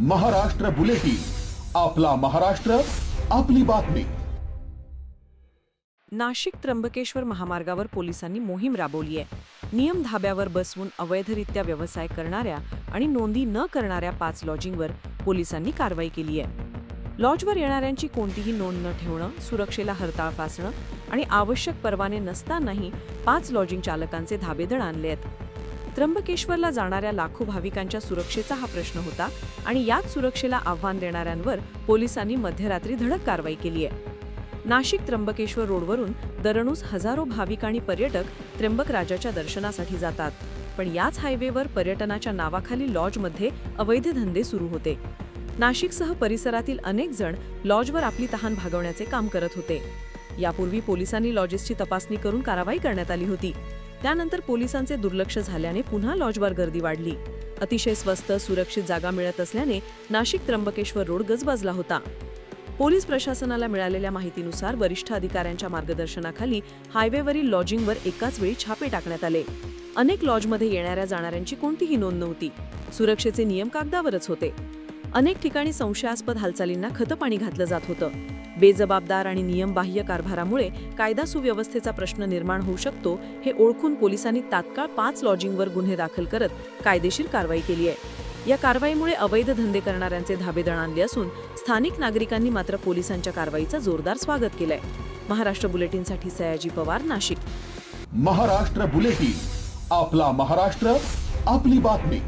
Maharashtra bulletin, आपला महाराष्ट्र, आपली बातमी. नाशिक त्र्यंबकेश्वर महामार्गावर पोलिसांनी मोहीम राबवली आहे. नियम धाब्यावर बसवून अवैधरित्या व्यवसाय करणाऱ्या आणि नोंदी न करणाऱ्या 5 लॉजिंगवर पोलिसांनी कारवाई केली आहे. लॉजवर येणाऱ्यांची कोणतीही नोंद न ठेवणं, सुरक्षेला हरताळ फासणं आणि आवश्यक परवाने नसतानाही 5 लॉजिंग चालकांचे धाबेदळ आणले आहेत. त्र्यंबकेश्वरला जाणाऱ्या लाखो भाविकांच्या सुरक्षेचा हा प्रश्न होता आणि याच सुरक्षेला आव्हान देणाऱ्यांवर पोलिसांनी मध्यरात्री धडक कारवाई केली आहे. नाशिक त्र्यंबकेश्वर रोडवरून दररोज हजारो भाविक आणि पर्यटक त्र्यंबकराजाच्या दर्शनासाठी जातात. पण याच हायवेवर पर्यटनाच्या नावाखाली लॉजमध्ये अवैध धंदे सुरू होते. नाशिकसह परिसरातील अनेक जण लॉजवर आपली तहान भागवण्याचे काम करत होते. यापूर्वी पोलिसांनी लॉजेसची तपासणी करून कारवाई करण्यात आली होती. त्यानंतर पोलिसांचे दुर्लक्ष झाल्याने पुन्हा लॉजवर गर्दी वाढली. अतिशय स्वस्त सुरक्षित जागा मिळत असल्याने नाशिक त्र्यंबकेश्वर रोड गजबजला होता. पोलीस प्रशासनाला मिळालेल्या माहितीनुसार वरिष्ठ अधिकाऱ्यांच्या मार्गदर्शनाखाली हायवेवरील लॉजिंगवर एकाच वेळी छापे टाकण्यात आले. अनेक लॉजमध्ये येणाऱ्या जाणाऱ्यांची कोणतीही नोंद नव्हती. सुरक्षेचे नियम कागदावरच होते. अनेक ठिकाणी संशयास्पद हालचालींना खतपाणी घातलं जात होतं. बेजबाबदार आणि नियमबाह्य कारभारामुळे कायदा सुव्यवस्थेचा प्रश्न निर्माण होऊ शकतो हे ओळखून पोलिसांनी तात्काळ 5 लॉजिंगवर गुन्हे दाखल करत कायदेशीर कारवाई केली आहे. या कारवाईमुळे अवैध धंदे करणाऱ्यांचे धाबेदळ आणले असून स्थानिक नागरिकांनी मात्र पोलिसांच्या कारवाईचं जोरदार स्वागत केलंय. महाराष्ट्र बुलेटिनसाठी सयाजी पवार, नाशिक. महाराष्ट्र बुलेटिन, आपला महाराष्ट्र, आपली बातमी.